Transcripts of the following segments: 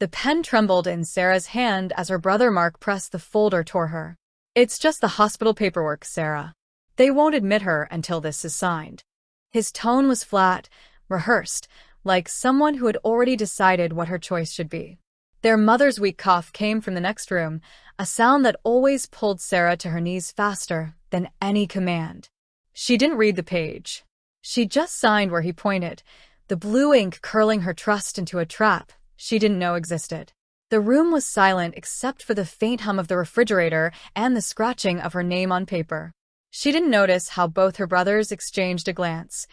The pen trembled in Sarah's hand as her brother Mark pressed the folder toward her. "It's just the hospital paperwork, Sarah. They won't admit her until this is signed." His tone was flat, rehearsed, like someone who had already decided what her choice should be. Their mother's weak cough came from the next room, a sound that always pulled Sarah to her knees faster than any command. She didn't read the page. She just signed where he pointed, the blue ink curling her trust into a trap she didn't know existed. The room was silent except for the faint hum of the refrigerator and the scratching of her name on paper. She didn't notice how both her brothers exchanged a glance.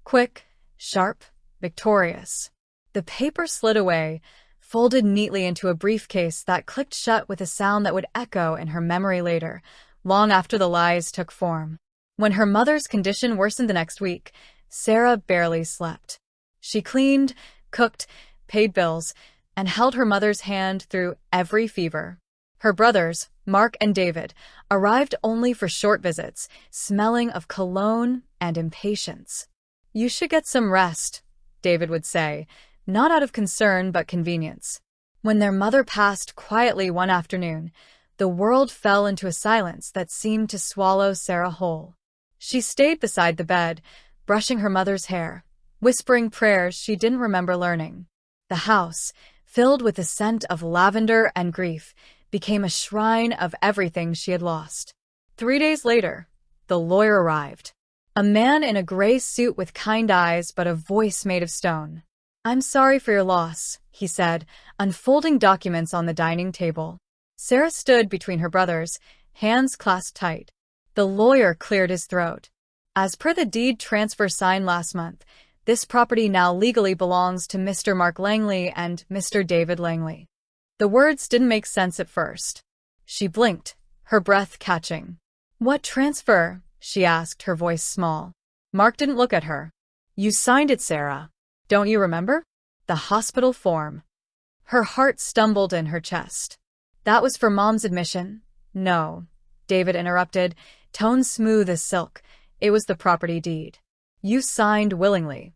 Quick, sharp, victorious. The paper slid away, folded neatly into a briefcase that clicked shut with a sound that would echo in her memory later, long after the lies took form. When her mother's condition worsened the next week, Sarah barely slept. She cleaned, cooked, paid bills, and held her mother's hand through every fever. Her brothers, Mark and David, arrived only for short visits, smelling of cologne and impatience. "You should get some rest," David would say, not out of concern but convenience. When their mother passed quietly one afternoon, the world fell into a silence that seemed to swallow Sarah whole. She stayed beside the bed, brushing her mother's hair, whispering prayers she didn't remember learning. The house, filled with the scent of lavender and grief, became a shrine of everything she had lost. 3 days later, the lawyer arrived. A man in a gray suit with kind eyes but a voice made of stone. "I'm sorry for your loss," he said, unfolding documents on the dining table. Sarah stood between her brothers, hands clasped tight. The lawyer cleared his throat. "As per the deed transfer signed last month, this property now legally belongs to Mr. Mark Langley and Mr. David Langley." The words didn't make sense at first. She blinked, her breath catching. "What transfer?" she asked, her voice small. Mark didn't look at her. "You signed it, Sarah. Don't you remember? The hospital form." Her heart stumbled in her chest. "That was for Mom's admission?" "No," David interrupted, tone smooth as silk. "It was the property deed. You signed willingly."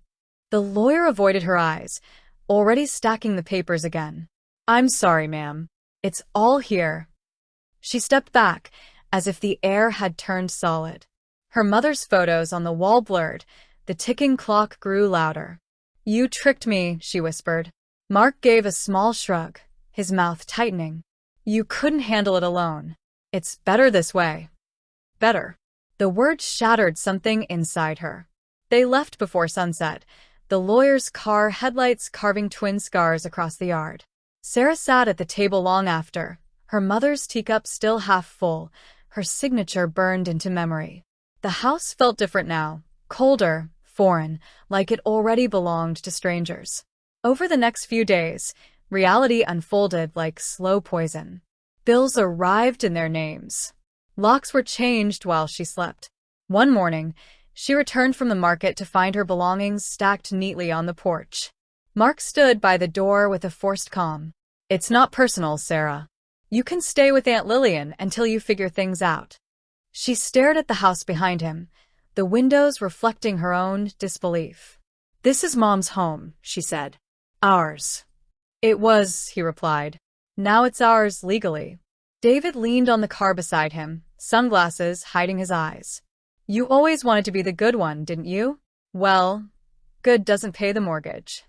The lawyer avoided her eyes, already stacking the papers again. "I'm sorry, ma'am. It's all here." She stepped back, as if the air had turned solid. Her mother's photos on the wall blurred, the ticking clock grew louder. "You tricked me," she whispered. Mark gave a small shrug, his mouth tightening. "You couldn't handle it alone. It's better this way." Better. The word shattered something inside her. They left before sunset, the lawyer's car headlights carving twin scars across the yard. Sarah sat at the table long after, her mother's teacup still half full, her signature burned into memory. The house felt different now, colder, foreign, like it already belonged to strangers. Over the next few days, reality unfolded like slow poison. Bills arrived in their names. Locks were changed while she slept. One morning, she returned from the market to find her belongings stacked neatly on the porch. Mark stood by the door with a forced calm. "It's not personal, Sarah. You can stay with Aunt Lillian until you figure things out." She stared at the house behind him, the windows reflecting her own disbelief. "This is Mom's home," she said. "Ours." "It was," he replied. "Now it's ours legally." David leaned on the car beside him, sunglasses hiding his eyes. "You always wanted to be the good one, didn't you? Well, good doesn't pay the mortgage."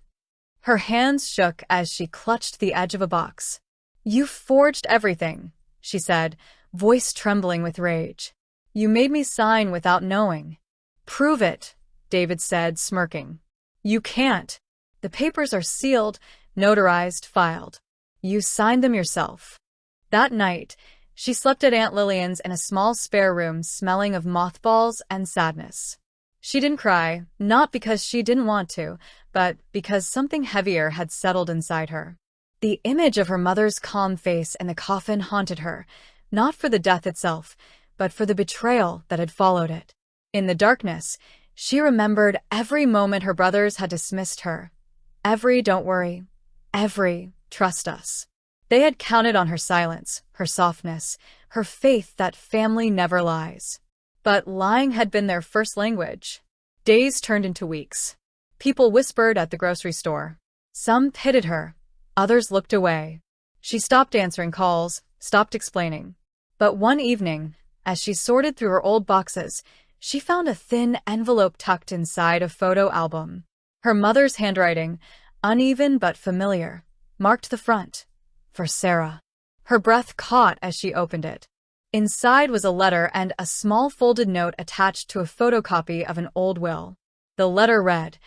Her hands shook as she clutched the edge of a box. "You forged everything," she said, voice trembling with rage. "You made me sign without knowing." "Prove it," David said, smirking. "You can't. The papers are sealed, notarized, filed. You signed them yourself." That night, she slept at Aunt Lillian's in a small spare room smelling of mothballs and sadness. She didn't cry, not because she didn't want to, but because something heavier had settled inside her. The image of her mother's calm face in the coffin haunted her, not for the death itself, but for the betrayal that had followed it. In the darkness, she remembered every moment her brothers had dismissed her. Every "don't worry," every "trust us." They had counted on her silence, her softness, her faith that family never lies. But lying had been their first language. Days turned into weeks. People whispered at the grocery store. Some pitied her, Others looked away. She stopped answering calls, stopped explaining. But one evening, as she sorted through her old boxes, she found a thin envelope tucked inside a photo album. Her mother's handwriting, uneven but familiar, marked the front. For Sarah. Her breath caught as she opened it. Inside was a letter and a small folded note attached to a photocopy of an old will. The letter read,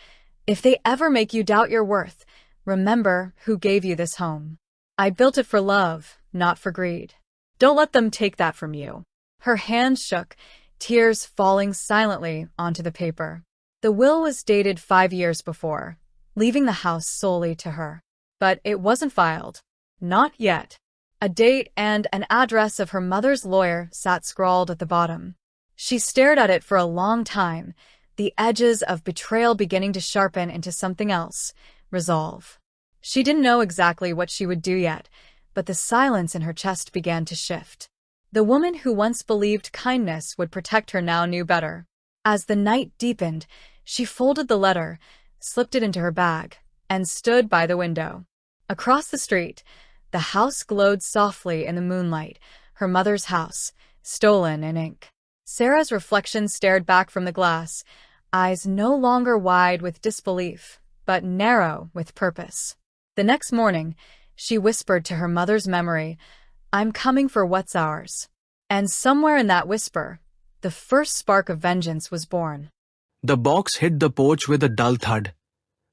"If they ever make you doubt your worth, remember who gave you this home. I built it for love, not for greed. Don't let them take that from you." Her hand shook, tears falling silently onto the paper. The will was dated 5 years before, leaving the house solely to her. But it wasn't filed. Not yet. A date and an address of her mother's lawyer sat scrawled at the bottom. She stared at it for a long time, the edges of betrayal beginning to sharpen into something else, resolve. She didn't know exactly what she would do yet, but the silence in her chest began to shift. The woman who once believed kindness would protect her now knew better. As the night deepened, she folded the letter, slipped it into her bag, and stood by the window. Across the street, the house glowed softly in the moonlight, her mother's house, stolen in ink. Sarah's reflection stared back from the glass, eyes no longer wide with disbelief, but narrow with purpose. The next morning, she whispered to her mother's memory, "I'm coming for what's ours." And somewhere in that whisper, the first spark of vengeance was born. The box hit the porch with a dull thud,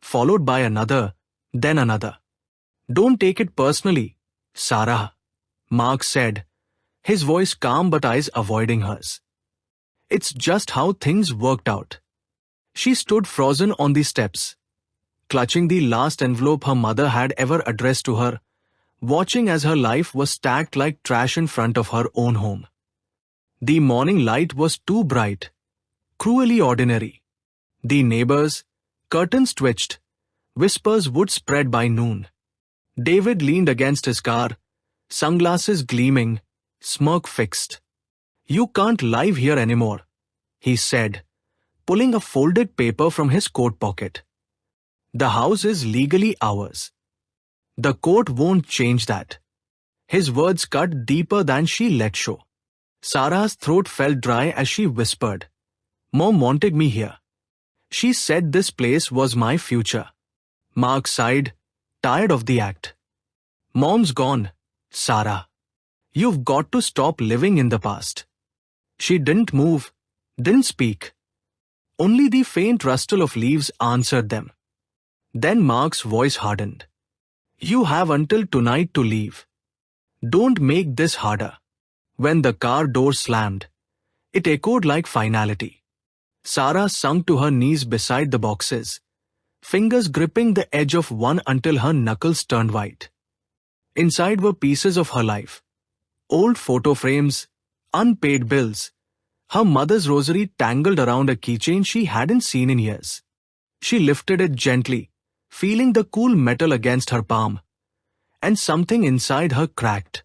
followed by another, then another. "Don't take it personally, Sarah," Mark said, his voice calm but eyes avoiding hers. "It's just how things worked out." She stood frozen on the steps, clutching the last envelope her mother had ever addressed to her, watching as her life was stacked like trash in front of her own home. The morning light was too bright, cruelly ordinary. The neighbors, curtains twitched, whispers would spread by noon. David leaned against his car, sunglasses gleaming, smirk fixed. "You can't live here anymore," he said, pulling a folded paper from his coat pocket. "The house is legally ours. The court won't change that." His words cut deeper than she let show. Sarah's throat felt dry as she whispered, "Mom wanted me here. She said this place was my future." Mark sighed, tired of the act. "Mom's gone, Sarah. You've got to stop living in the past." She didn't move, didn't speak. Only the faint rustle of leaves answered them. Then Mark's voice hardened. "You have until tonight to leave. Don't make this harder." When the car door slammed, it echoed like finality. Sarah sunk to her knees beside the boxes, fingers gripping the edge of one until her knuckles turned white. Inside were pieces of her life. Old photo frames, unpaid bills, her mother's rosary tangled around a keychain she hadn't seen in years. She lifted it gently, feeling the cool metal against her palm, and something inside her cracked.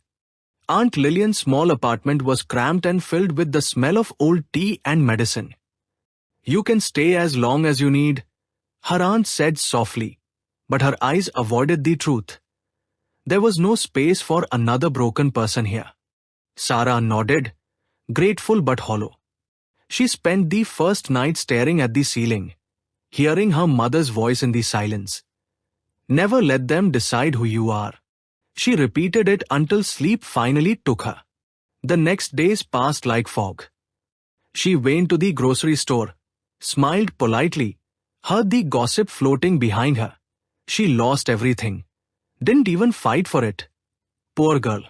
Aunt Lillian's small apartment was cramped and filled with the smell of old tea and medicine. "You can stay as long as you need," her aunt said softly, but her eyes avoided the truth. There was no space for another broken person here. Sarah nodded, grateful but hollow. She spent the first night staring at the ceiling, hearing her mother's voice in the silence. "Never let them decide who you are." She repeated it until sleep finally took her. The next days passed like fog. She went to the grocery store, smiled politely, heard the gossip floating behind her. She lost everything. Didn't even fight for it. Poor girl.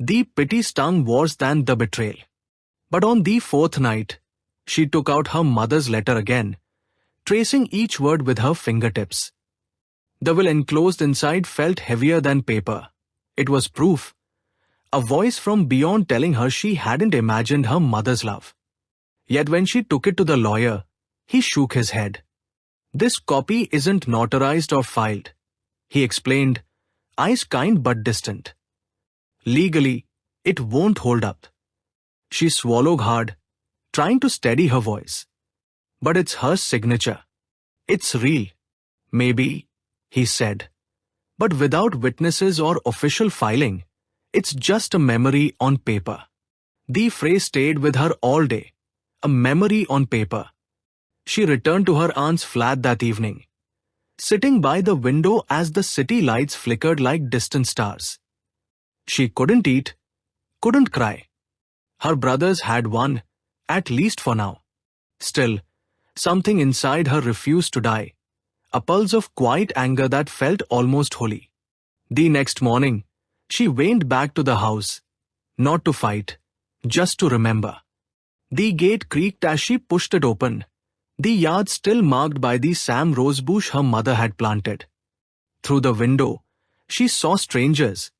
The pity stung worse than the betrayal. But on the fourth night, she took out her mother's letter again, tracing each word with her fingertips. The will enclosed inside felt heavier than paper. It was proof. A voice from beyond telling her she hadn't imagined her mother's love. Yet when she took it to the lawyer, he shook his head. "This copy isn't notarized or filed," he explained, eyes kind but distant. "Legally, it won't hold up." She swallowed hard, trying to steady her voice. "But it's her signature. It's real." "Maybe," he said. But without witnesses or official filing, it's just a memory on paper. The phrase stayed with her all day. A memory on paper. She returned to her aunt's flat that evening, sitting by the window as the city lights flickered like distant stars. She couldn't eat, couldn't cry. Her brothers had won, at least for now. Still, something inside her refused to die, a pulse of quiet anger that felt almost holy. The next morning, she went back to the house, not to fight, just to remember. The gate creaked as she pushed it open, the yard still marked by the Sam rosebush her mother had planted. Through the window, she saw strangers,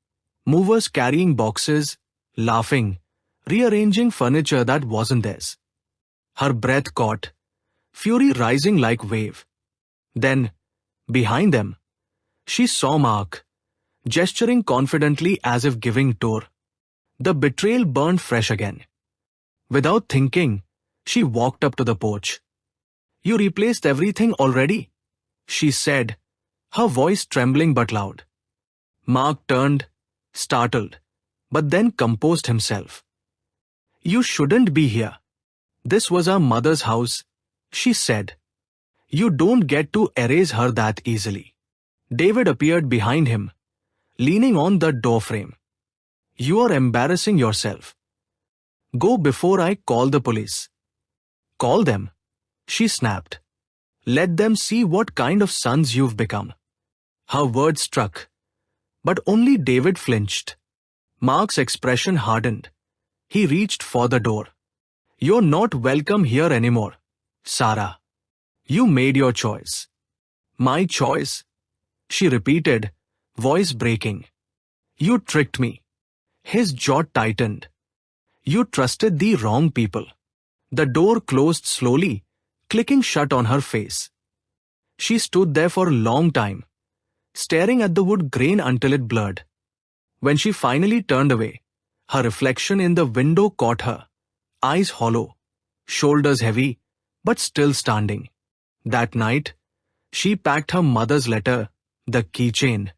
movers carrying boxes, laughing, rearranging furniture that wasn't theirs. Her breath caught, fury rising like wave. Then, behind them, she saw Mark, gesturing confidently as if giving tour. The betrayal burned fresh again. Without thinking, she walked up to the porch. "You replaced everything already?" she said, her voice trembling but loud. Mark turned, startled, but then composed himself. "You shouldn't be here. This was our mother's house," she said. "You don't get to erase her that easily." David appeared behind him, leaning on the doorframe. "You are embarrassing yourself. Go before I call the police." "Call them," she snapped. "Let them see what kind of sons you've become." Her words struck, but only David flinched. Mark's expression hardened. He reached for the door. "You're not welcome here anymore, Sarah. You made your choice." "My choice?" she repeated, voice breaking. "You tricked me." His jaw tightened. "You trusted the wrong people." The door closed slowly, clicking shut on her face. She stood there for a long time, staring at the wood grain until it blurred. When she finally turned away, her reflection in the window caught her, eyes hollow, shoulders heavy, but still standing. That night, she packed her mother's letter, the keychain,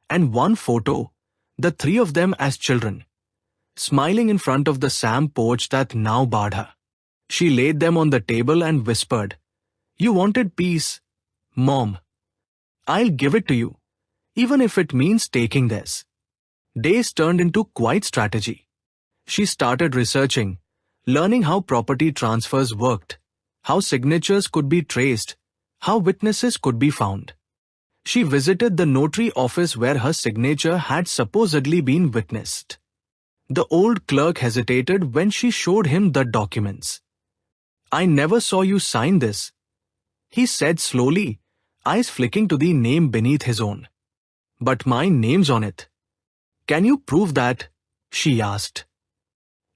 and one photo, the three of them as children, smiling in front of the Sam porch that now barred her. She laid them on the table and whispered, "You wanted peace, Mom. I'll give it to you, even if it means taking this." Days turned into quiet strategy. She started researching, learning how property transfers worked, how signatures could be traced, how witnesses could be found. She visited the notary office where her signature had supposedly been witnessed. The old clerk hesitated when she showed him the documents. "I never saw you sign this," he said slowly, eyes flicking to the name beneath his own. "But my name's on it." "Can you prove that?" she asked.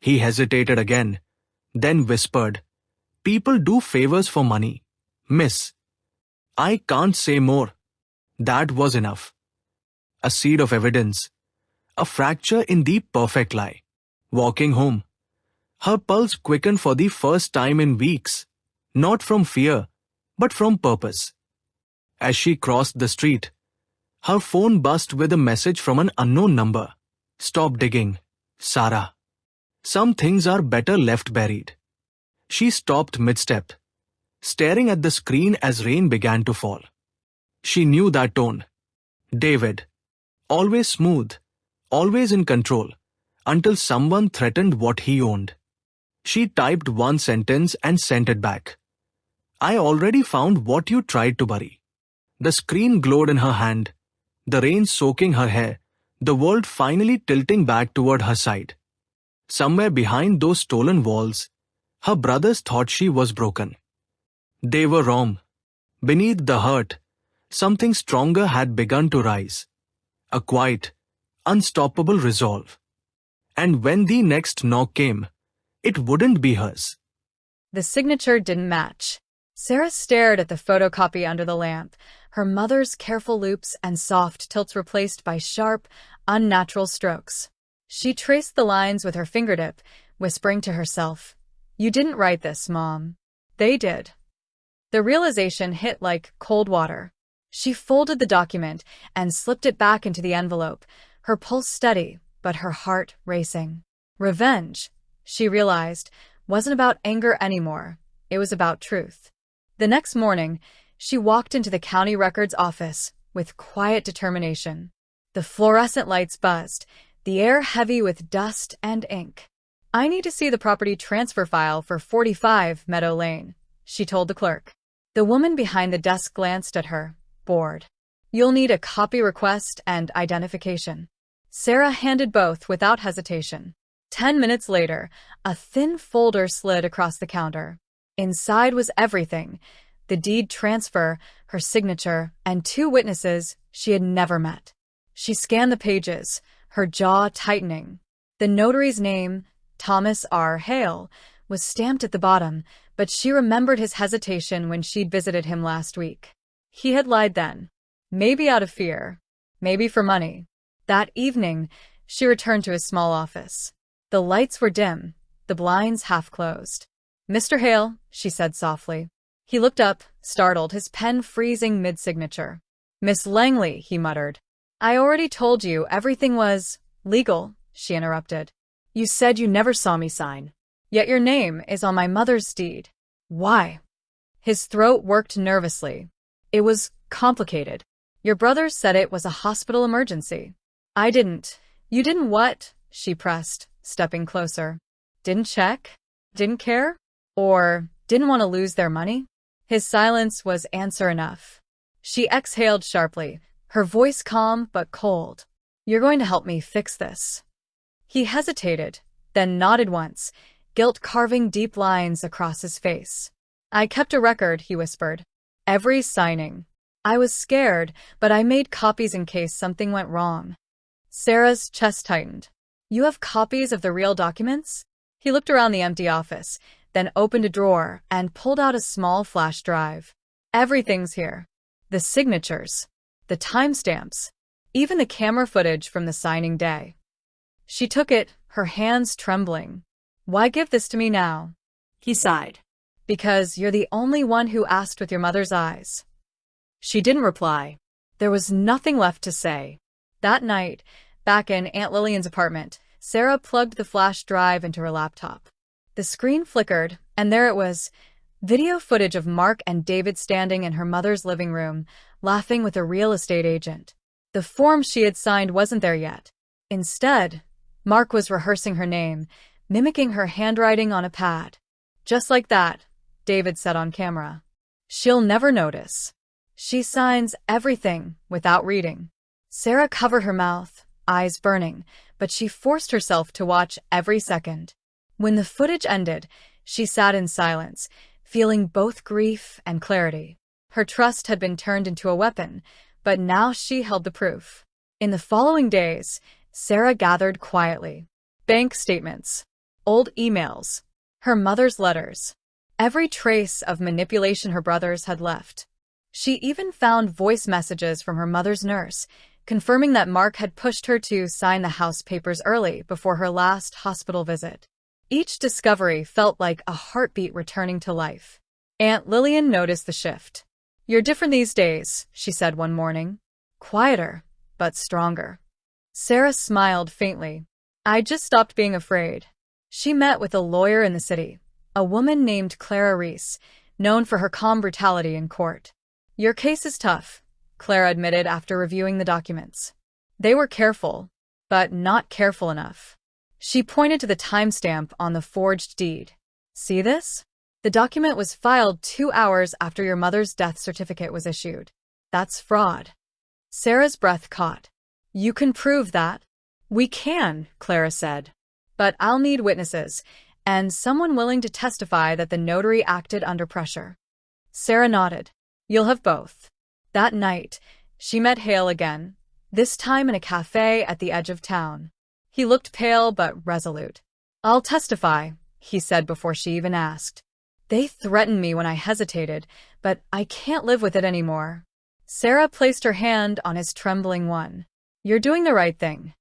He hesitated again, then whispered, "People do favors for money, miss. I can't say more." That was enough. A seed of evidence, a fracture in the perfect lie. Walking home, her pulse quickened for the first time in weeks, not from fear, but from purpose. As she crossed the street, her phone buzzed with a message from an unknown number. "Stop digging, Sarah. Some things are better left buried." She stopped mid-step, staring at the screen as rain began to fall. She knew that tone. David. Always smooth, always in control, until someone threatened what he owned. She typed one sentence and sent it back. "I already found what you tried to bury." The screen glowed in her hand, the rain soaking her hair, the world finally tilting back toward her side. Somewhere behind those stolen walls, her brothers thought she was broken. They were wrong. Beneath the hurt, something stronger had begun to rise. A quiet, unstoppable resolve. And when the next knock came, it wouldn't be hers. The signature didn't match. Sarah stared at the photocopy under the lamp, her mother's careful loops and soft tilts replaced by sharp, unnatural strokes. She traced the lines with her fingertip, whispering to herself, "You didn't write this, Mom. They did." The realization hit like cold water. She folded the document and slipped it back into the envelope, her pulse steady, but her heart racing. Revenge, she realized, wasn't about anger anymore. It was about truth. The next morning, she walked into the county records office with quiet determination. The fluorescent lights buzzed, the air heavy with dust and ink. "I need to see the property transfer file for 45 Meadow Lane," she told the clerk. The woman behind the desk glanced at her, bored. "You'll need a copy request and identification." Sarah handed both without hesitation. 10 minutes later, a thin folder slid across the counter. Inside was everything: the deed transfer, her signature, and 2 witnesses she had never met. She scanned the pages, her jaw tightening. The notary's name, Thomas R. Hale, was stamped at the bottom, but she remembered his hesitation when she'd visited him last week. He had lied then. Maybe out of fear. Maybe for money. That evening, she returned to his small office. The lights were dim, the blinds half closed. "Mr. Hale," she said softly. He looked up, startled, his pen freezing mid-signature. "Miss Langley," he muttered. "I already told you everything was legal," she interrupted. "You said you never saw me sign. Yet your name is on my mother's deed. Why?" His throat worked nervously. "It was complicated. Your brother said it was a hospital emergency. I didn't." "You didn't what?" she pressed, stepping closer. "Didn't check? Didn't care? Or didn't want to lose their money?" His silence was answer enough. She exhaled sharply, her voice calm but cold. "You're going to help me fix this." He hesitated, then nodded once, guilt carving deep lines across his face. "I kept a record," he whispered. "Every signing. I was scared, but I made copies in case something went wrong." Sarah's chest tightened. "You have copies of the real documents?" He looked around the empty office, then opened a drawer and pulled out a small flash drive. "Everything's here. The signatures, the timestamps, even the camera footage from the signing day." She took it, her hands trembling. "Why give this to me now?" He sighed. "Because you're the only one who asked with your mother's eyes." She didn't reply. There was nothing left to say. That night, back in Aunt Lillian's apartment, Sarah plugged the flash drive into her laptop. The screen flickered, and there it was, video footage of Mark and David standing in her mother's living room, laughing with a real estate agent. The form she had signed wasn't there yet. Instead, Mark was rehearsing her name, mimicking her handwriting on a pad. "Just like that," David said on camera. "She'll never notice. She signs everything without reading." Sarah covered her mouth, eyes burning, but she forced herself to watch every second. When the footage ended, she sat in silence, feeling both grief and clarity. Her trust had been turned into a weapon, but now she held the proof. In the following days, Sarah gathered quietly. Bank statements, old emails, her mother's letters, every trace of manipulation her brothers had left. She even found voice messages from her mother's nurse, confirming that Mark had pushed her to sign the house papers early before her last hospital visit. Each discovery felt like a heartbeat returning to life. Aunt Lillian noticed the shift. "You're different these days," she said one morning. "Quieter, but stronger." Sarah smiled faintly. "I just stopped being afraid." She met with a lawyer in the city, a woman named Clara Reese, known for her calm brutality in court. "Your case is tough," Clara admitted after reviewing the documents. "They were careful, but not careful enough." She pointed to the timestamp on the forged deed. "See this? The document was filed 2 hours after your mother's death certificate was issued. That's fraud." Sarah's breath caught. "You can prove that?" "We can," Clara said. "But I'll need witnesses, and someone willing to testify that the notary acted under pressure." Sarah nodded. "You'll have both." That night, she met Hale again, this time in a cafe at the edge of town. He looked pale but resolute. "I'll testify," he said before she even asked. "They threatened me when I hesitated, but I can't live with it anymore." Sarah placed her hand on his trembling one. "You're doing the right thing."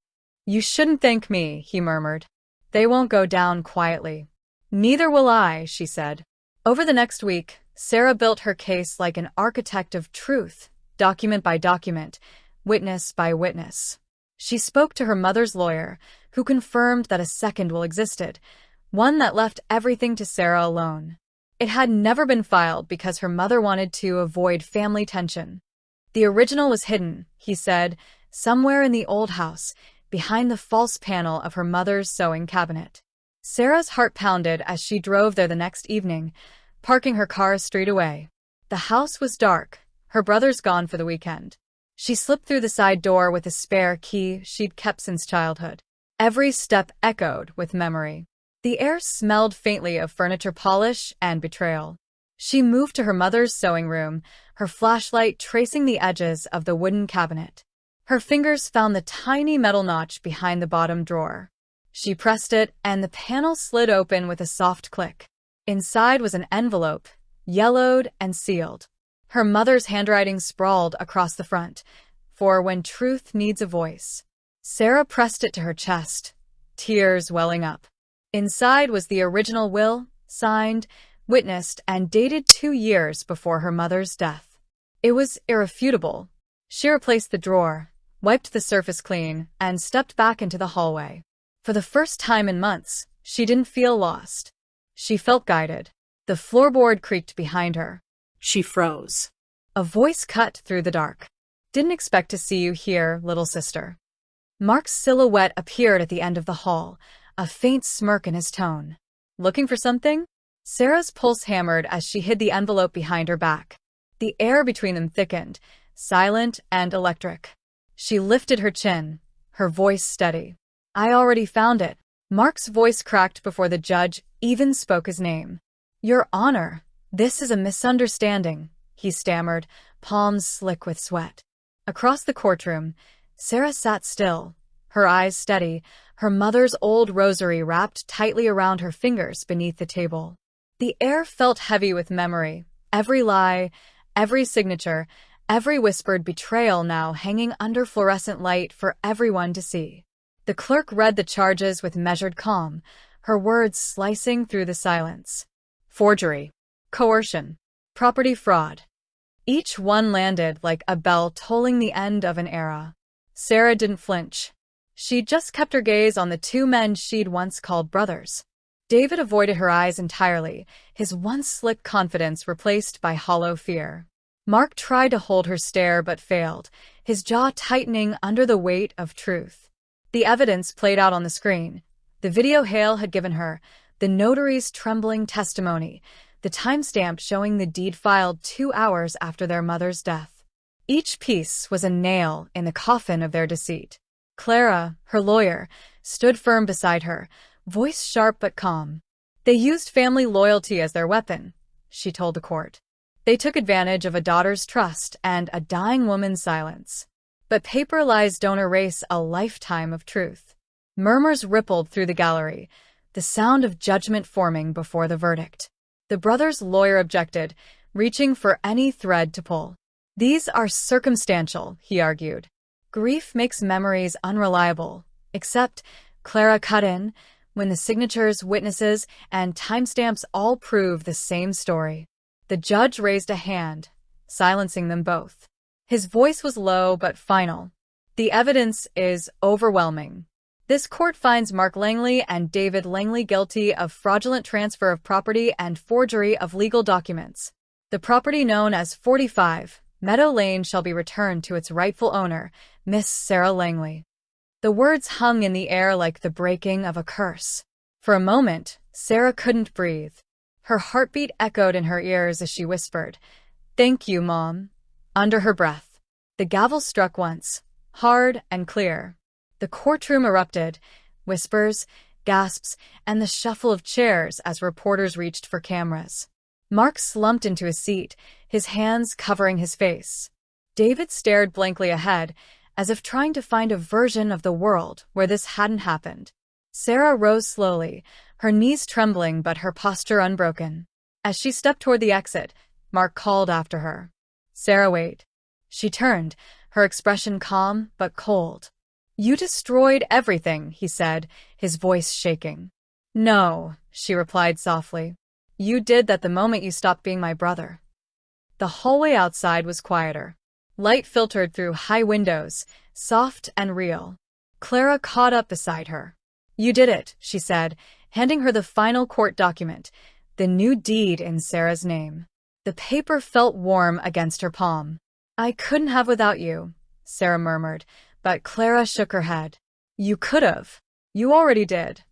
"You shouldn't thank me," he murmured. "They won't go down quietly." "Neither will I," she said. Over the next week, Sarah built her case like an architect of truth, document by document, witness by witness. She spoke to her mother's lawyer, who confirmed that a second will existed, one that left everything to Sarah alone. It had never been filed because her mother wanted to avoid family tension. The original was hidden, he said, somewhere in the old house, behind the false panel of her mother's sewing cabinet. Sarah's heart pounded as she drove there the next evening, parking her car a street away. The house was dark, her brother's gone for the weekend. She slipped through the side door with a spare key she'd kept since childhood. Every step echoed with memory. The air smelled faintly of furniture polish and betrayal. She moved to her mother's sewing room, her flashlight tracing the edges of the wooden cabinet. Her fingers found the tiny metal notch behind the bottom drawer. She pressed it, and the panel slid open with a soft click. Inside was an envelope, yellowed and sealed. Her mother's handwriting sprawled across the front, "For when truth needs a voice." Sarah pressed it to her chest, tears welling up. Inside was the original will, signed, witnessed, and dated 2 years before her mother's death. It was irrefutable. She replaced the drawer, wiped the surface clean, and stepped back into the hallway. For the first time in months, she didn't feel lost. She felt guided. The floorboard creaked behind her. She froze. A voice cut through the dark. "Didn't expect to see you here, little sister." Mark's silhouette appeared at the end of the hall, a faint smirk in his tone. "Looking for something?" Sarah's pulse hammered as she hid the envelope behind her back. The air between them thickened, silent and electric. She lifted her chin, her voice steady. "I already found it." Mark's voice cracked before the judge even spoke his name. "Your Honor, this is a misunderstanding," he stammered, palms slick with sweat. Across the courtroom, Sarah sat still, her eyes steady, her mother's old rosary wrapped tightly around her fingers beneath the table. The air felt heavy with memory, every lie, every signature, every whispered betrayal now hanging under fluorescent light for everyone to see. The clerk read the charges with measured calm, her words slicing through the silence. Forgery, coercion, property fraud. Each one landed like a bell tolling the end of an era. Sarah didn't flinch. She just kept her gaze on the 2 men she'd once called brothers. David avoided her eyes entirely, his once slick confidence replaced by hollow fear. Mark tried to hold her stare but failed, his jaw tightening under the weight of truth. The evidence played out on the screen. The video Hale had given her, the notary's trembling testimony, the timestamp showing the deed filed 2 hours after their mother's death. Each piece was a nail in the coffin of their deceit. Clara, her lawyer, stood firm beside her, voice sharp but calm. "They used family loyalty as their weapon," she told the court. "They took advantage of a daughter's trust and a dying woman's silence. But paper lies don't erase a lifetime of truth." Murmurs rippled through the gallery, the sound of judgment forming before the verdict. The brother's lawyer objected, reaching for any thread to pull. "These are circumstantial," he argued. "Grief makes memories unreliable, except," Clara cut in, "when the signatures, witnesses, and timestamps all prove the same story." The judge raised a hand, silencing them both. His voice was low but final. "The evidence is overwhelming. This court finds Mark Langley and David Langley guilty of fraudulent transfer of property and forgery of legal documents. The property known as 45 Meadow Lane shall be returned to its rightful owner, Miss Sarah Langley." The words hung in the air like the breaking of a curse. For a moment, Sarah couldn't breathe. Her heartbeat echoed in her ears as she whispered, "Thank you, Mom," under her breath. The gavel struck once, hard and clear. The courtroom erupted, whispers, gasps, and the shuffle of chairs as reporters reached for cameras. Mark slumped into his seat, his hands covering his face. David stared blankly ahead, as if trying to find a version of the world where this hadn't happened. Sarah rose slowly, her knees trembling but her posture unbroken. As she stepped toward the exit, Mark called after her. "Sarah, wait." She turned, her expression calm but cold. "You destroyed everything," he said, his voice shaking. "No," she replied softly. "You did that the moment you stopped being my brother." The hallway outside was quieter. Light filtered through high windows, soft and real. Clara caught up beside her. "You did it," she said, handing her the final court document, the new deed in Sarah's name. The paper felt warm against her palm. "I couldn't have without you," Sarah murmured, but Clara shook her head. "You could've. You already did."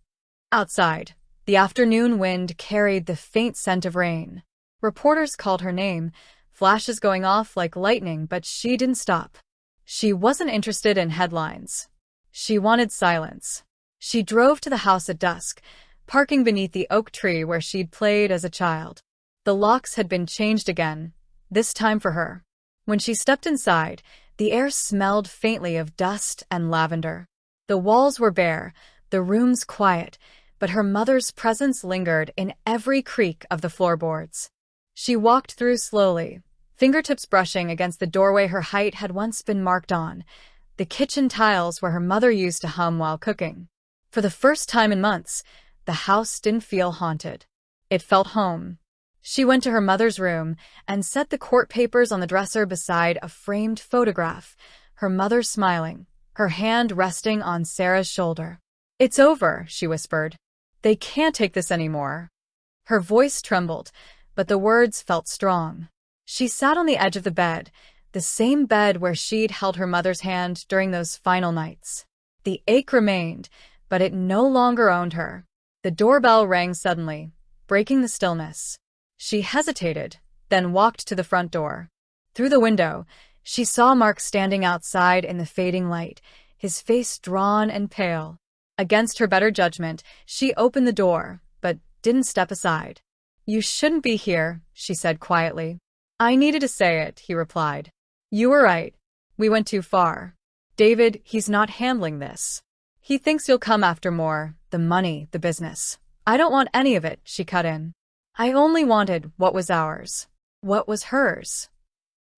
Outside, the afternoon wind carried the faint scent of rain. Reporters called her name, flashes going off like lightning, but she didn't stop. She wasn't interested in headlines. She wanted silence. She drove to the house at dusk, parking beneath the oak tree where she'd played as a child. The locks had been changed again, this time for her. When she stepped inside, the air smelled faintly of dust and lavender. The walls were bare, the rooms quiet, but her mother's presence lingered in every creak of the floorboards. She walked through slowly, fingertips brushing against the doorway her height had once been marked on, the kitchen tiles where her mother used to hum while cooking. For the first time in months, the house didn't feel haunted. It felt home. She went to her mother's room and set the court papers on the dresser beside a framed photograph, her mother smiling, her hand resting on Sarah's shoulder. "It's over," she whispered. "They can't take this anymore." Her voice trembled, but the words felt strong. She sat on the edge of the bed, the same bed where she'd held her mother's hand during those final nights. The ache remained, but it no longer owned her. The doorbell rang suddenly, breaking the stillness. She hesitated, then walked to the front door. Through the window, she saw Mark standing outside in the fading light, his face drawn and pale. Against her better judgment, she opened the door, but didn't step aside. "You shouldn't be here," she said quietly. "I needed to say it," he replied. "You were right. We went too far. David, he's not handling this. He thinks you'll come after more, the money, the business. I don't want any of it," she cut in. "I only wanted what was ours. What was hers."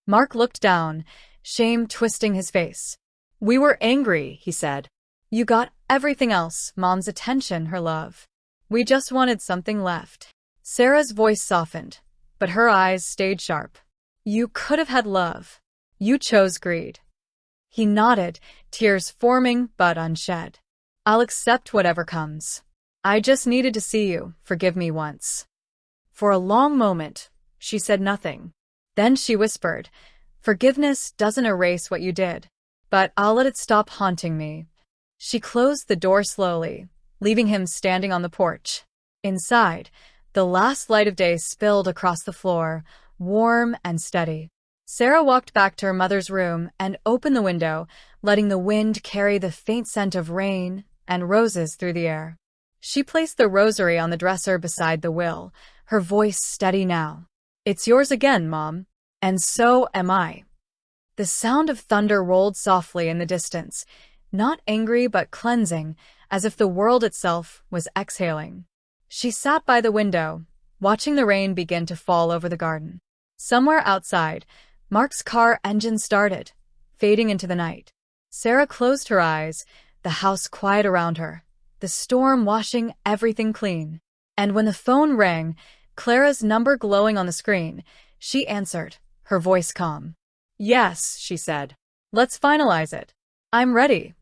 Mark looked down, shame twisting his face. "We were angry," he said. "You got everything else, Mom's attention, her love. We just wanted something left." Sarah's voice softened, but her eyes stayed sharp. "You could have had love. You chose greed." He nodded, tears forming but unshed. "I'll accept whatever comes. I just needed to see you forgive me once." For a long moment, she said nothing. Then she whispered, "Forgiveness doesn't erase what you did, but I'll let it stop haunting me." She closed the door slowly, leaving him standing on the porch. Inside, the last light of day spilled across the floor, warm and steady. Sarah walked back to her mother's room and opened the window, letting the wind carry the faint scent of rain and roses through the air. She placed the rosary on the dresser beside the will, her voice steady now. "It's yours again, Mom. And so am I." The sound of thunder rolled softly in the distance, not angry but cleansing, as if the world itself was exhaling. She sat by the window, watching the rain begin to fall over the garden. Somewhere outside, Mark's car engine started, fading into the night. Sarah closed her eyes, the house quiet around her, the storm washing everything clean. And when the phone rang, Clara's number glowing on the screen, she answered, her voice calm. "Yes," she said. "Let's finalize it. I'm ready."